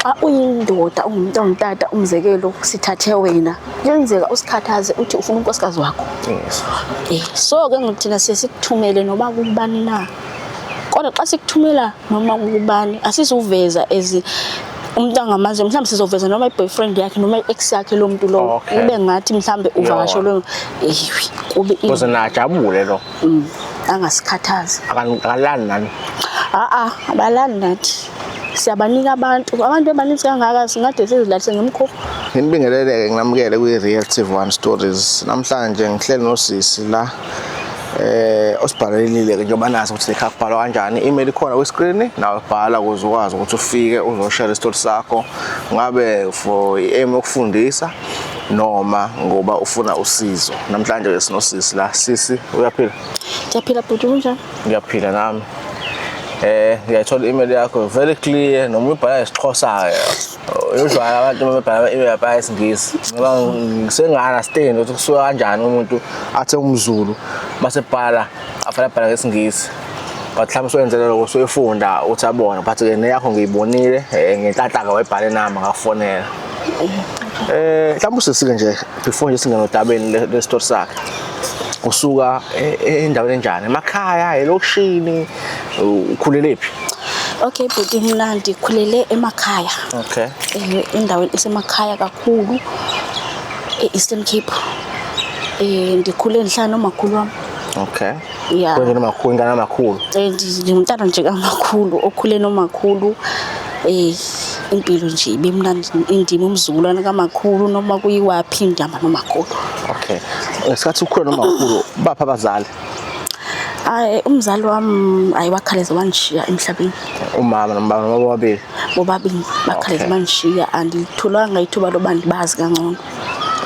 xa uyindoda ungumuntu ongutata umzekelo sithathe wena kuyenzeka usikhathaze uthi ufuna unkosikazi wakho. Yes. So ke ngithina sikuthumele noma kubani na. Kodwa xa sikuthumela noma kubani asizuveza ezi umuntu angamazi mhlawumbe sizoveza noma iboyfriend yakhe noma i-ex yakhe lo muntu lo ube ngathi mhlawumbe uvakasho lo kube kuze najabule lo angasikhathazi akalani nani abalani nathi siyabanika abantu abaninzi kangaka singade sizilahlise ngemkhopho. Ngibingelele nginamukele kwi-Real TV1 Stories. Namhlanje ngihleli nosisi la osibhalelile ke njengoba nazi ukuthi lekha kubhalwa kanjani. I-email ikhona kwi-screen nawe bhala ukuze ukwazi ukuthi ufike uzoshare istory sakho ngabe for i-aim yokufundisa noma ngoba ufuna usizo. Namhlanje ke sinosisi la. Sisi uyaphila? Ngiyaphila bhuti kunjani? Ngiyaphila nami. Ngiyayithola i-email yakho very clear noma ubhala isiXhosa ke. Usually abantu babhala i-email bhala isiNgisi. Ngoba ngisenga-understand ukuthi kusuka kanjani umuntu athe umZulu base bhala afana bhala ngesingisi. But mhlawumbe soyenzela lokho soyifunda uthi abona but ke neyakho ngiyibonile ngenhlahla ke wayibhala inamba ngafonela. Mhlawumbe usisike nje before nje singena odabeni le story sakhe. Usuka endaweni enjani? Emakhaya, elokishini, ukhulele phi? Okay bhuti mina ndikhulele emakhaya. Okay. Endaweni esemakhaya kakhulu e-Eastern Cape. Ndikhule enhlana nomakhulu wami. Okay. Yeah. Kwenye nomakhulu ngana makhulu. Ngimntana nje kamakhulu okhule nomakhulu. Impilo nje ibemnandi indima umzukulwana kamakhulu noma kuyiwaphi indaba nomakhulu. Okay. Ngesikhathi ukhula nomakhulu bapha abazali? Umzali wami ayiwakhaleza wanishiya emhlabeni. Umama nobaba bobabili? Bobabili bakhaleza banishiya andithulanga ithuba loba ndibazi kangcono.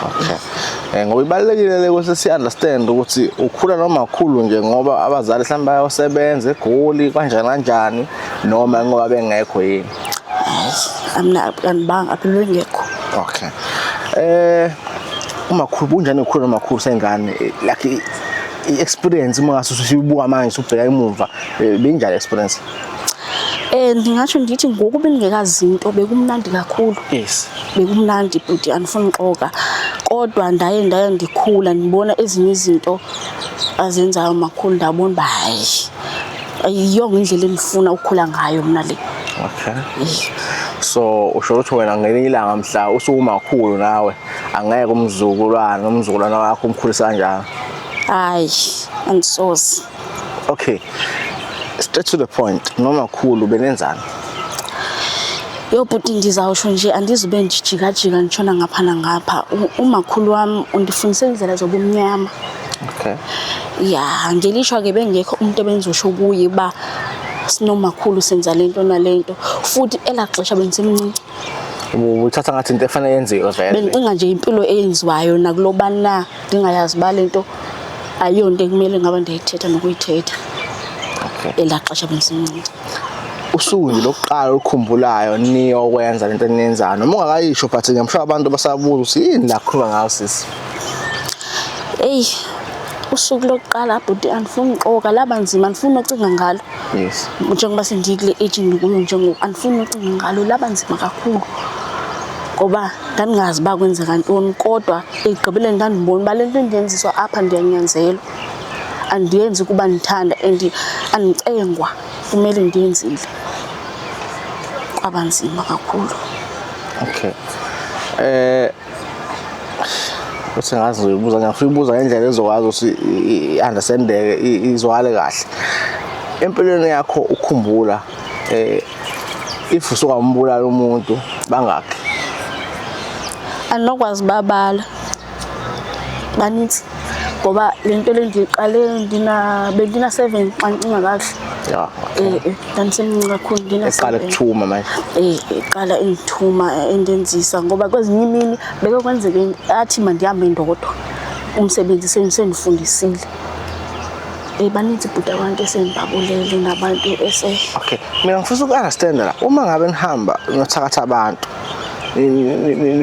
Okay. Ngoba ibalekile ukuthi si-understand ukuthi ukhula nomakhulu nje ngoba abazali mhlawumbe bayosebenza eGoli kanjani noma ngoba bengekho yini? Amna anibanga aphelwe ngekho. Okay. Umakhulu bunjani ukhula nomakhulu sengane like i-experience uma ngasusibuka manje ubheka emuva benjani experience? Ndingatsho ndithi ngoku bengekazi into bekumnandi kakhulu. Yes. Bekumnandi bhuti andifuni uxoka kodwa ndaye ndikhula ndibona ezinye izinto azenzayo makhulu ndabona ba hayi ayiyongo indlela endifuna ukukhula ngayo mina le. Okay. So usho ukuthi wena ngelinye ilanga mhla usumakhulu nawe angeke umzukulwana wakho umkhulisa kanjani? Hayi andisoze. Okay. Straight to the point. Nomakhulu benenzani? Yo bhuti ndizawusho nje andizube ndijika ngitshona ngapha nangapha. Umakhulu wami undifundise indlela zobumnyama. Okay. Yeah, ngelishwa ke bengekho umuntu ebenzosho kuye ba sinomakhulu senza lento nalento futhi elaxesha bengisemncinci. Uthatha ngathi into efanele yenziwe vele. Bencinga nje impilo eyenziwayo nakulobani na ndingayazi ba lento ayonto ekumele ngaba ndiyithetha nokuyithetha. Okay. Elaxesha bengisemncinci. Usuku nje lokukala ukukhumbulayo niyokwenza lento enenzana noma ungakayisho but ngiyamsho abantu basabuza ukuthi yini la khuluma ngayo sisi. Usuku lokuqala bhuti andifuni uxoka laba nzima andifuni ucinga ngalo. Yes. Njengoba sendikule age ngikuyo njengoku andifuni ucinga ngalo laba nzima kakhulu. Ngoba ndandingazi ba kwenzeka ntoni kodwa egqibeleni ndandibona balento endiyenziswa apha ndiyanyanzelwa. Andiyenzi kuba ndithanda andicengwa kumele ndiyenzile. Kwabanzima kakhulu. Okay. Uthi ngazi uyibuza ngiyafuna ubuza ngendlela ezokwazi ukuthi i-understandeke izwakale kahle. Empilweni yakho ukukhumbula if usukwambulala umuntu bangakhi? Andinokwazi babala. Baninzi ngoba lento lendiqale bendina 7 xa ngicinga kahle. Yeah. Ndandisemncinci kakhulu ndina 7. Eqala ukuthuma manje. Eqala engithuma endenzisa ngoba kwezinye imini beke kwenzeke athi mandihambe ndodwa umsebenzi sendifundisile. Baninzi bhuti abantu esendibabulele nabantu Okay, mina ngifuna uku-understand la uma ngabe nihamba nothakatha abantu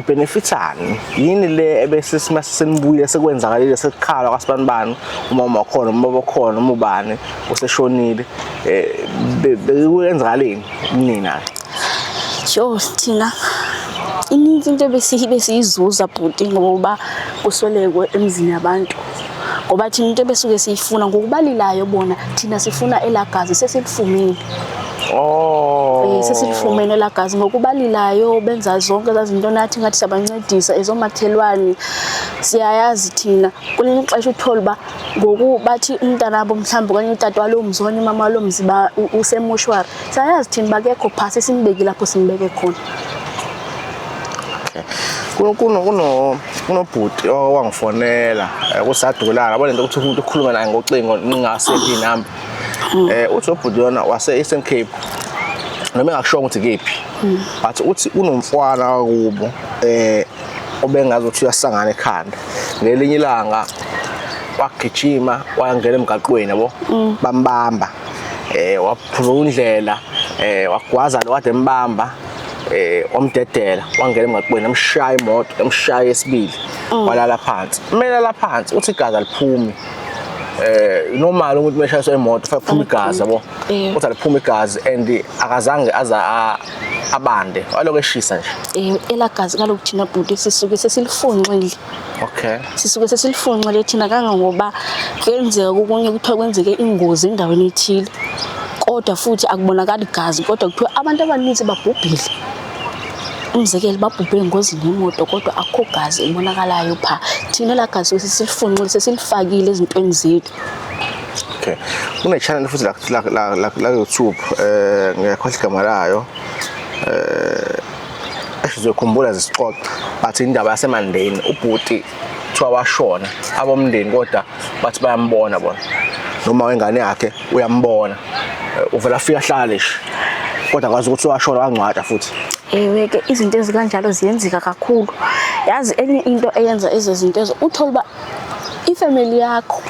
benefitani yini le ebese simasisenibuyile sekwenzakalile sekukhala kwasibanibani uma khona uma khona uma ubani useshonile bekwenzakaleni nina? Sho thina iningi into besiyizuza bhuti ngoba kuswelekwe emzini yabantu. Ngoba thina into besuke siyifuna ngokubalilayo bona thina sifuna elagazi sesilifumile. Oh. Sesilifumene elagazi ngokubalilayo benza zonke zazinto nathi ngathi siyabancedisa ezomakhelwane. Siyayazi thina kulinye ixesha uthola ba ngoku bathi umntanabo mhlawumbe okanye utata walo mzi okanye umama walo mzi usemoshwari. Siyayazi thina bakekho phasi simbeki lapho simbeke khona. Kunobhuti owangifonela kusadulana yabona lento ukuthi umuntu ukhuluma naye ngocingo ningasekho inamba. Uthi ubhuti yona wase Eastern Cape noma engakusho ukuthi kephi but uthi unomfwana kubo obengazi ukuthi uyasangana ekhanda ngelinye ilanga wagijima wayangena emgaqweni yabo bambamba waphula indlela wagwaza lo kade embamba wamdedela wangena emgaqweni amshaya imoto amshaya esibili walala phansi melala phansi uthi igazi aliphumi normal ukuthi meshayiswa imoto ufike phuma igazi yabo uthi aliphuma igazi and akazange aza abande waloku eshisa nje elagazi kaloku thina bhuti sisuke sesilifunxile. Okay. Sisuke sesilifunxile thina kangangoba kuyenzeka okunye kuthiwa kwenzeke ingozi endaweni ethile kodwa futhi akubonakala igazi kodwa kuthiwa abantu abaninzi babhubhile. Umzekelo babhubhe engozini yemoto kodwa akho gazi ebonakalayo pha. Thina elagazi sesilifunxile sesilifakile ezintweni zethu. Okay. Kune channel futhi la YouTube ngiyakhohlwa igama layo. Esizokhumbula zisixoxa bathi indaba yasemandeni ubhuti kuthiwa washona abomndeni kodwa bathi bayambona bona noma wengane yakhe uyambona uvela afika hlale kodwa kwazi ukuthi washona wangcwata futhi. Ke izinto ezikanjalo ziyenzeka kakhulu. Yazi enye into eyenza ezezinto ezo uthola ba ifamily yakho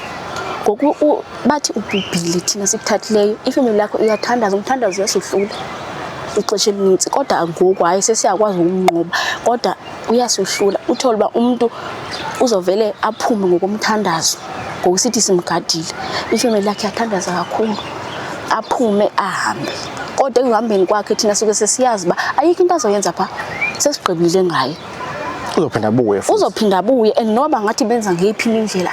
ngoku bathi ubhubhile thina sikuthathileyo ifamily yakho iyathandaza umthandazo uyasuhlula ixesha elinintsi kodwa ngoku hayi sesiyakwazi ukumnqoba kodwa uyasuhlula uthola ba umuntu uzovele aphume ngokomthandazo ngokusithi simgadile ifamily yakhe yathandaza kakhulu aphume ahambe kodwa ekuhambeni kwakhe thina suke sesiyazi ba ayikho into azoyenza pha sesigqibile ngaye uzophinda abuye and noba ngathi benza ngephi indlela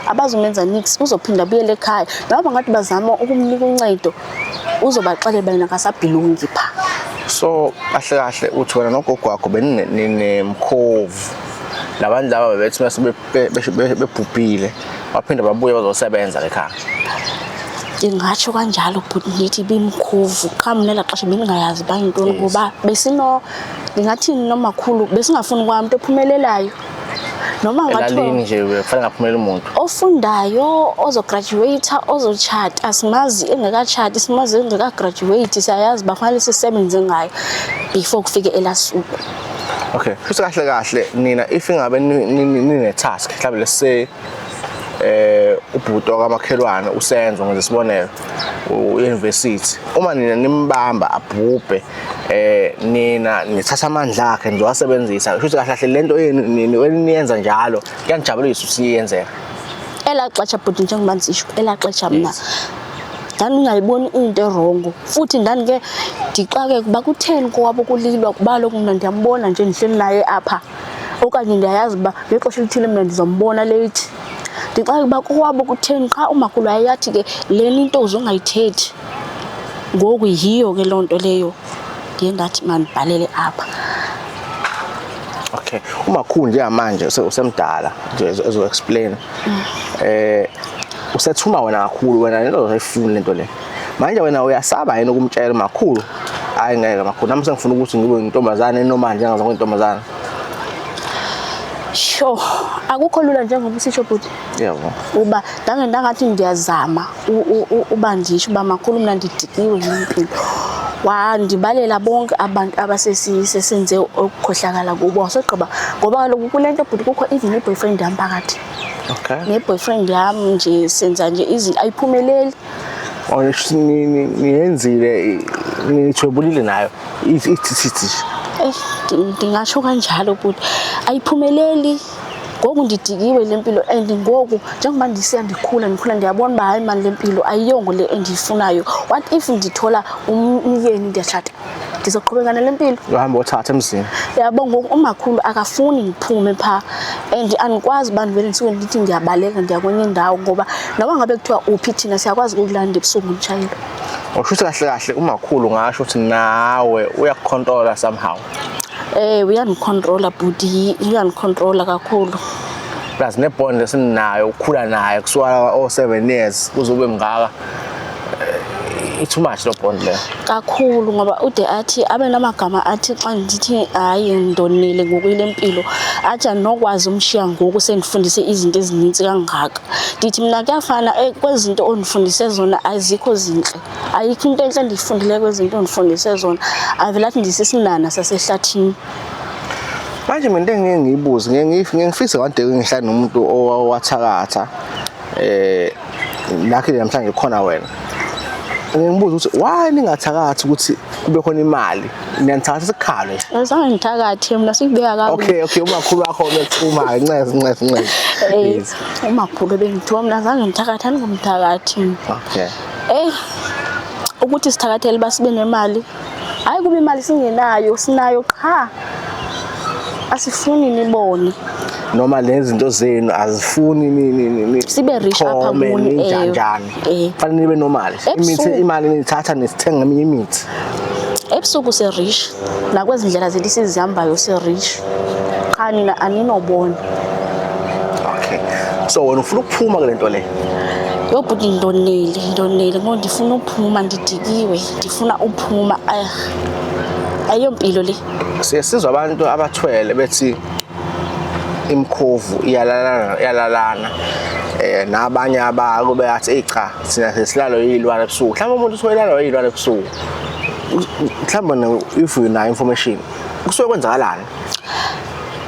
abazumenza nix uzophinda abuyele ekhaya noba ngathi bazama ukumnika uncedo uzobaxelela bena akasabhilungi pha. So kahle uthi wena nogogo wakho benemkhovu labantu laba bebethi mase bebhubhile baphinda babuye bazosebenza ekhaya. Ngingatsho kanjalo but ngithi bimkhovu qhamne la xesha bengayazi bayintoni ngoba besino ngingathi nomakhulu besingafuni kwamuntu ophumelelayo noma ngathiwa elalini nje kufanele ngaphumelela umuntu ofundayo ozograduate ozochata asimazi engakachati simazi engakagraduate siyayazi bafanele sisebenze ngayo before kufike elasuku. Okay futhi kahle nina if ingabe nine task mhlawumbe lese ubhuti wakamakhelwane usenzo ngenze sibonelo u-university uma nina nimbamba abhubhe nina nithatha amandla akhe nizowasebenzisa futhi kahle lento eniyenza njalo kuyanijabulisa usiyenzeka elaxesha bhuti njengoba ngisho elaxesha mina ngingayiboni into erongo futhi ndandike ndiqake kuba kutheni kwabo kulilwa kuba lokhu mina ndiyambona nje ndihleli naye apha okanye ndiyayazi ba ngexesha elithile mina ndizombona late ndiqake kuba kwabo kutheni xa umakhulu ayathi ke leni into uzongayithethi ngoku yiyo ke lonto leyo ndiye ngathi mandibhalele apha. Okay umakhulu nje manje usemdala nje ezo explain usethuma wena kakhulu wena lento oyifuna lento le manje wena uyasaba yini ukumtshela umakhulu hayi ngeke makhulu nami sengifuna ukuthi ngibe intombazane enomali njengazonke intombazane. Sho akukho lula njengoba usisho bhuti yebo uba ndangathi ndiyazama uba ndisho uba makhulu mina ndidikiwe impilo wandibalela bonke abantu abasesisenze ukukhohlakala kubo wasogqiba ngoba kaloku kulento bhuti kukho even i-boyfriend yami phakathi. Okay ne-boyfriend yami nje senza nje izinto ayiphumeleli niyenzile nithwebulile nayo ithi ndingasho kanjalo bhuti ayiphumeleli ngoku ndidikiwe lempilo and ngoku njengoba ndisiya ndikhula ndiyabona uba hayi mani lempilo ayiyongo le endiyifunayo what if ndithola umyeni ndiyashata Ndizoqhubeka nale mpilo. Uhamba uthatha emzini. Yabo ngoku umakhulu akafuni ngiphume pha and andikwazi uba ndivele ndisuke ndithi ndiyabaleka ndiya kwenye indawo ngoba noma ngabe kuthiwa uphi thina siyakwazi ukulanda ebusuku ngitshayela. Ushuthi kahle kahle umakhulu ngasho ukuthi nawe uyakucontrola somehow. Uyandicontrola bhuti, uyandicontrola kakhulu. Plus nebond lesinayo ukhula naye kusuka 7 years kuze ube mngaka. It's too much lo bond le. Kakhulu ngoba ude athi abe namagama athi xa ndithi hayi ndonile ngokuyile impilo athi anokwazi umshiya ngoku sendifundise izinto ezininzi kangaka. Ndithi mina kuyafana kwezinto ondifundise zona azikho zinhle. Ayikho into enhle ndifundile kwezinto ondifundise zona. Avela athi ndisisinana sasehlathini. Manje mina into engeke ngiyibuze ngifisa kade ngihlala nomuntu owathakatha lakhe namhlanje khona wena. Ngibuza ukuthi why ningathakathi ukuthi kube khona imali niyathakatha sikhalo nje. Azange ngithakathe mina sikubeka kabi. Okay umakhulu wakho bekuphuma inceze. Umakhulu bengithiwa mina azange ngithakatha ngomthakathi. Okay. Ukuthi sithakathele basibe nemali. Hayi kube imali singenayo sinayo qha. Asifuni nibone. Noma lezi zinto zenu azifuni ni sibe rich apha kuni njani. Fanele nibe normal. Imali nithatha nisithenga eminye imithi. Ebusuku se rich nakwezindlela zethu sizihambayo se rich. Cha nina aninobona. Okay. So wena ufuna ukuphuma kule nto le. Yo bhuti ndonile ngoba ndifuna ukuphuma ndidikiwe ndifuna uphuma ayompilo le. Siyasizwa abantu abathwele bethi imkhovu iyalalana nabanye abakube yathi cha sina sesilalo yilwane ebusuku mhlawumbe umuntu usoyilalo yilwane ebusuku mhlawumbe if you know information kusuke kwenzakalani.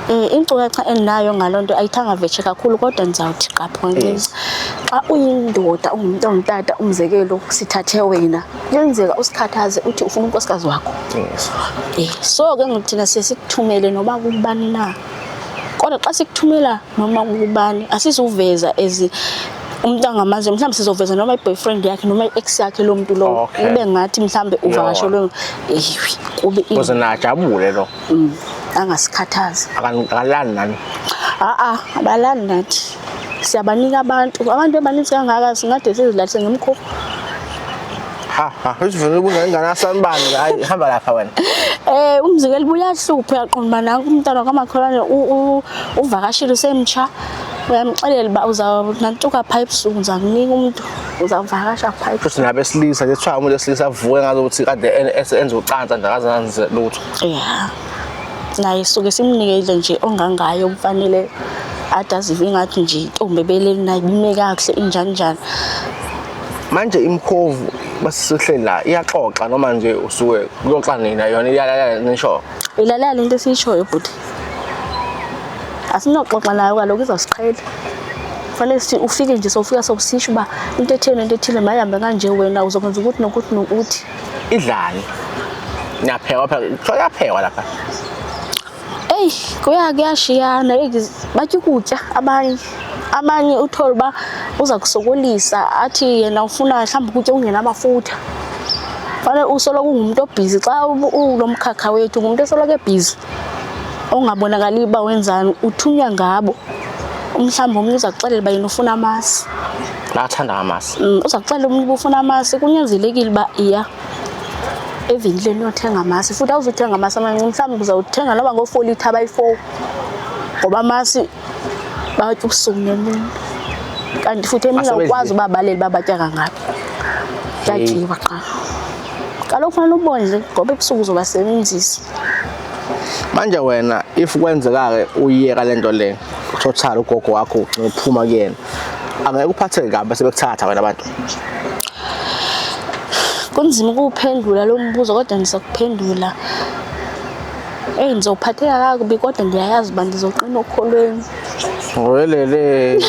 Incukhacha endinayo ngalonto ayithanga vetshe kakhulu kodwa ndizawuthi qaphonisa xa uyindoda ungumuntu ongutata umzekelo sithathe wena kuyenzeka usikhathaze uthi ufuna unkosikazi wakho. So ke ngikuthina sesikuthumele noba kubani na kodwa xa sikuthumela noma kubani asizuveza umuntu angamazi mhlawumbe sizoveza noma iboyfriend yakhe noma ex yakhe lo muntu lo ibe ngathi mhlawumbe uvakashelo kube kuze najabule lo angasikhathazi akalani nani abalani nathi siyabanika abantu abaninzi kangaka singade sizilalise ngemkhofu. Usivele ubungana sanibani hayi hamba lapha wena. Umzekelo buyahlupha uyaqonda nanku umntana kamakholwane uvakashile semtsha uyamxelela ba uzawunantuka pipe soon uzakunika umuntu uzavakasha pipe. Futhi nabesilisa nje kuthiwa umuntu wesilisa avuke ngazo ukuthi kade enze ucansa ndakazanze lutho. Naye suke simnikele nje ongangayo kufanele adazive ingathi nje intombi beleli nayo bime kahle injani. Manje imkhovu basihleli la iyaxoxa noma nje usuke kuyoxa nina yona iyalala nisho. Ilalala lento esishoyo bhuti. Asinoxoxa nayo kaloku izawusiqhela. Fanele sithi ufike nje sofika sokusisho ba into ethile mayihambe kanje wena uzokwenza ukuthi nokuthi. Idlani. Nyaphekwa phela yaphekwa lapha. Kuyashiyana bathi ukutya abanye uthola ba uza kusokolisa athi yena ufuna mhlawumbe ukutya ungenamafutha. Fanele usolo kungumuntu obusy xa ulomkhakha wethu ngumuntu esoloke busy ongabonakali ba wenzani uthunywa ngabo. Mhlawumbe umuntu uzakuxelela ba yena ufuna amasi. Bathanda amasi. Uzakuxelela umuntu ufuna amasi kunyanzelekile ba iya evenkileni uyothenga amasi futhi awuzothenga amasi amancane mhlawumbe uzawuthenga noba ngo4 litha by4 ngoba amasi bathi ubusuku nemini kanti futhi emina ukwazi ubabaleli babatya kangaphi yatyiwa qha kaloku fanele ubondle ngoba ebusuku uzobasebenzisa. Manje wena if kwenzeka ke uyiyeka lento le total ugogo wakho uphuma kuyena angeke uphatheke kabi bese bekuthatha wena abantu. Kunzima ukuphendula lo mbuzo kodwa ngizokuphendula. Ngizophatheka kakubi kodwa ndiyayazi ba ndizoqina okholweni. Welele.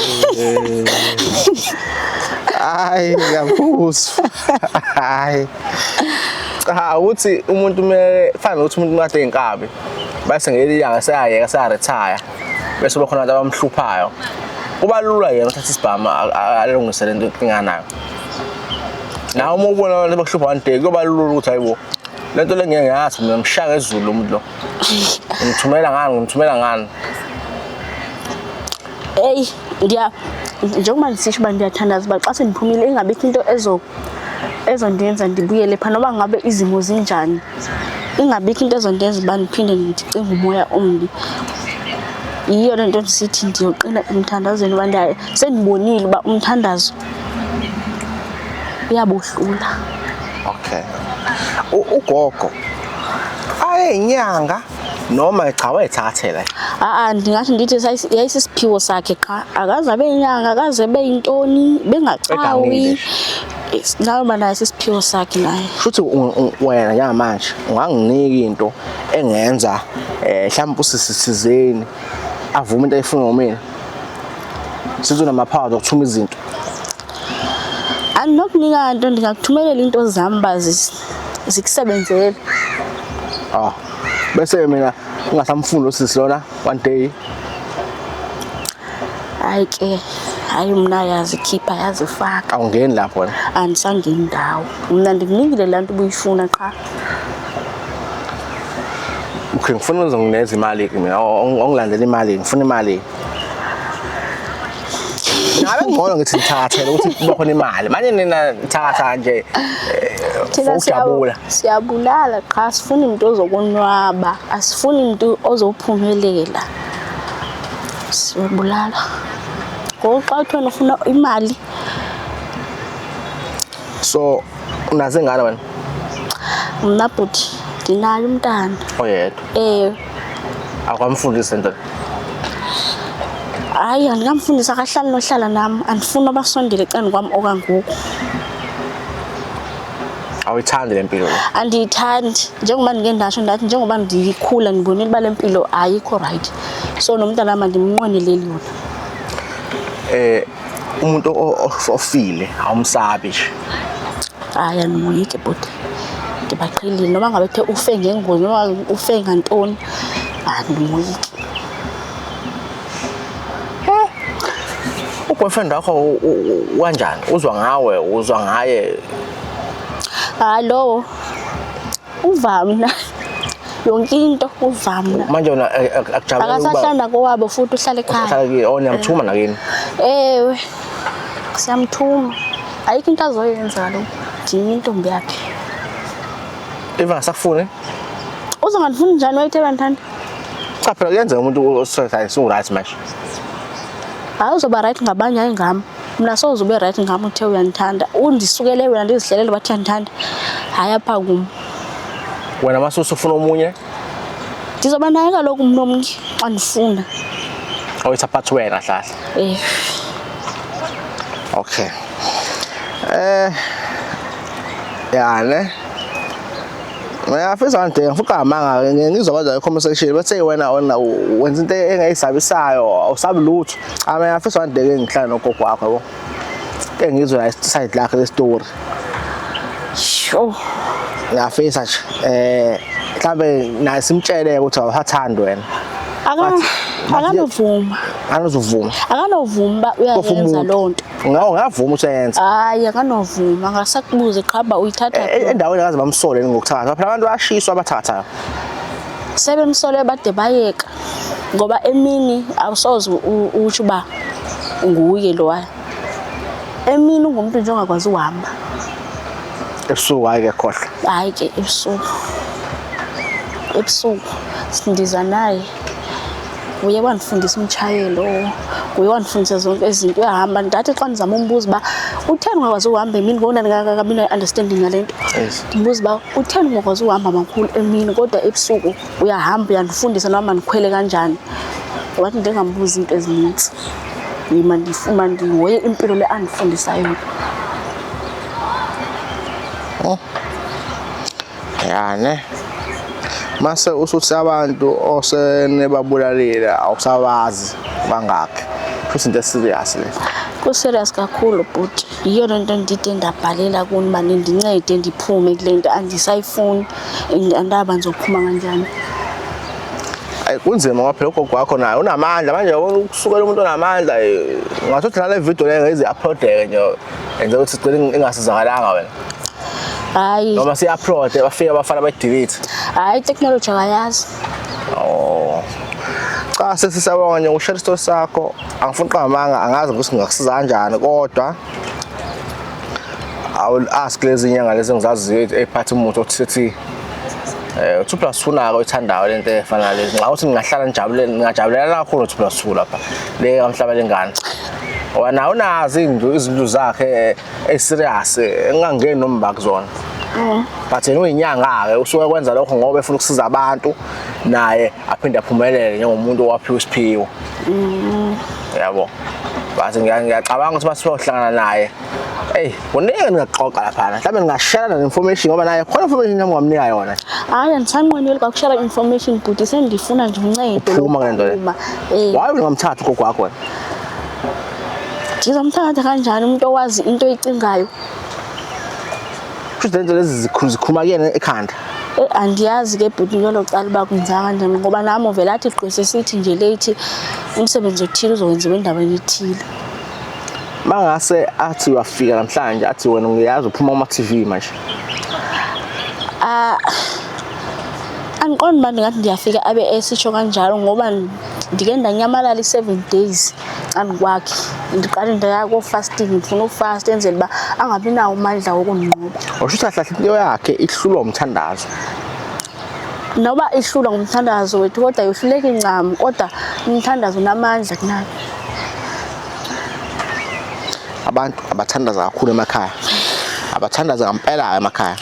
Hayi ngiyakuzwa. Hayi. Cha uthi umuntu kumele fanele ukuthi umuntu made inkabi. Base ngeliyanga sayayeka sayaretire. Bese kukhona abantu abamhluphayo. Kuba lula yena uthatha isibhama alungise lento inganayo. Nawe uma ubona abantu abahlupha one day kuba lula ukuthi hayibo lento le ngeke ngathi mina ngimshaka ezulu umuntu lo. Ngimthumela ngani? Hey, njengoba ngisisho uba ndiyathandaza uba xa sendiphumile ingabikho into ezondenza ndibuyele pha noba ngabe izimo zinjani. Ingabikho into ezondenza uba ndiphinde ndicinge umoya ombi. Yiyo le nto ndisithi ndiyoqina emthandazweni uba sendibonile uba umthandazo uyabohlula. Okay. Ugogo ayinyanga noma cha wayithathela. Ndingathi ndithi yayisisiphiwo sakhe qha akaze abe inyanga akaze abe yintoni bengacawi. Nayo banayo isiphiwo sakhe naye. Futhi wena njengamanje unganginika into engenza mhlawumbe usisizeni avume into ayifuna ngomina. Sizonamaphawula okuthuma izinto. Andinokunika nto ndingakuthumelela into zami bazi zikusebenzele. Bese mina ungasamfundi usisi lona one day. Hayi mna yazikhipha yazifaka. Awungeni lapho wena. Andisangeni ndawo. Mina ndikunikile laa nto ubuyifuna qha. Okay, ngifuna uzongineza imali mina. Ongilandela imali, ngifuna imali. Ngabe ngcono ngithi ngithathele ukuthi kube khona imali. Manje nina thatha nje ujabula. Siyabulala qha asifuni umuntu ozokonwaba, asifuni umuntu ozophumelela. Siyabulala. Ngoxa uthona ufuna imali. So unaze ngani wena? Mna bhuti ndinayo umntana. Oyedwa. Akwamfundisa into. Hayi andingamfundisa akahlali nohlala nami andifuni abasondele ecani kwami okangoku. Awuyithandi le mpilo le? Andiyithandi njengoba ndike ndasho ndathi njengoba ndikhula ndibonile uba le mpilo ayikho right. So nomntana wami andimnqweneleli yona. Umuntu ofile awumsabi nje. Hayi andimoyike bhuti. Ndibaqhelile noma ngabe the ufe ngengozi noma ufe ngantoni andimoyike. Boyfriend wakho kanjani? Uzwa ngawe, uzwa ngaye? Lo uvamna. Yonke into uvamna. Manje wena akujabula ukuba akasahlala kowabo futhi uhlala ekhaya. Uhlala kini, niyamthuma nakini? Ewe. Siyamthuma. Ayikho into azoyenza lo. Ndini intombi yakhe. Eva ngasakufuni? Uzongandifuni njani wayithe bandithanda? Cha phela kuyenza umuntu right manje. Hayi uzoba right ngabanye hayi ngami. Mina sozube right ngami uthe uyandithanda. Undisukele wena ndizihlelele bathi uyandithanda. Hayi apha kum. Wena masusu ufuna omunye? Ndizoba naye kaloku umuntu omnye xa ndifuna. Awuyithapathi wena hlahla. Okay. Ne? Ngiyafisa nje ngifuna amanga ngizokwazi i-conversation bese wena wenza into engayisabisayo awusabi lutho. Ngiyafisa nje ngihlala nogogo wakho yabo. Ngizwe la side lakhe le story. Sho. Ngiyafisa nje mhlambe naye simtshele ukuthi awuhathandi wena. Akanovuma. Akanovuma uyayenza lonto. Ngavuma useyenza. Hayi akanovuma angasakubuze qhaba uyithatha endaweni akaze bamsole ngokuthatha. Phela abantu bayashiswa abathathayo. Sebemsole bade bayeka. Ngoba emini awusoze uthi ba nguye lo wayo. Emini ungumuntu nje ongakwazi uhamba. Ebusuku ayike khohla. Hayi ke ebusuku sindiza naye. Uye wandifundisa umchayelo, uye wandifundisa zonke izinto uyahamba ndathi xa ndizama umbuzo ba utheni ungakwazi uhamba emini ngoba ngingakabi understanding ngalento. Ndimbuza ba utheni ungakwazi uhamba makhulu emini kodwa ebusuku uyahamba uyandifundisa noma ndikhwele kanjani. Wathi ndengambuza into ezininzi. Yima ndifuma ndihoye impilo le andifundisa yona. Ne? Mase usuthi abantu osenebabulalile awusawazi bangakhe. Futhi into serious le. Ku serious kakhulu but yiyo lento ndide ndabhalela kuni manje ndincede ndiphume kule nto andisayifuni andaba ngizophuma kanjani. Kunzima ngoba phela ugogo wakho naye unamandla manje ukusukela umuntu onamandla ngathi la video le ngeze uploadeke nje enze ukuthi sigcine ingasizakalanga wena. Hayi, noma si-upload bafike bafana bayi-delete? hayi i-technology akayazi. Oh. Cha sesisabonga nje ushare isitori sakho. Angifuni uqamanga angazi ukuthi ngingakusiza kanjani kodwa I will ask lezi nyanga lezi engizaziyo ey'phatha umuntu othi 2+2 nako oyithandayo lento efana nalezi. Nxa uthi ningahlala ningajabulela kakhulu 2+2 lapha le kamhlaba lengane. Ngoba nawe unazi izinto zakhe serious engangeni noma bakuzona. But yena uyinyanga-ke usuke kwenza lokho ngoba efuna ukusiza abantu naye aphinde aphumelele njengomuntu owaphiwa isiphiwo. Yabo. But ngiyacabanga ukuthi masiyohlangana naye kuningi ningaxoxa laphana. Mhlawumbe ningashare ne-information ngoba naye khona information nami ngamnika yona. Hayi andisanqweneli kakushare information bhuti sendifuna nje uncedo. Uphuma kule nto le. Why ungamthatha ugogo wakho wena? Ngizomthatha kanjani umuntu owazi into oyicingayo? Kusho lento lezi zikhuluma kuyena ekhanda. Andiyazi ke bhuti ngelo cala uba kwenza kanjani ngoba nami uvela athi gqwese sithi nje late umsebenzi othile uzowenziwa endaweni ethile. Mangase athi wafika namhlanje athi wena ngiyazi uphuma kuma-TV manje. Angiqondi manje ngathi ndiyafika abe esitsho kanjalo ngoba ndike ndanyamalala i-7 days angikwakhe. Ndiqale ndaya ko-fasting ngifuna ufast enzela uba angabi nawo amandla wokunqoba. Usho ukuthi into yakhe ihlulwa umthandazo. Noba ihlulwa ngumthandazo wethu kodwa yohluleka incam kodwa umthandazo unamandla kunayo. Abantu abathandaza kakhulu emakhaya. Abathandaza ngempela emakhaya.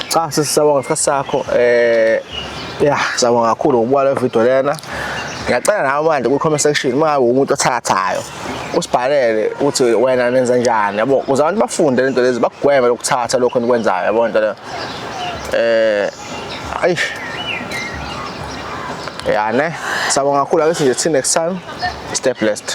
Cha sisabonga isikhathi sakho sawubona kakhulu ukubuka le video lena. Ngiyacela nawe manje ku-comment section uma umuntu othathayo usibhalele uthi wena nenza njani yabo ukuze abantu bafunde lento lezi bakugweme lokuthatha lokho enikwenzayo yabo nto le ne sabonga kakhulu ake sithi next time stay blessed.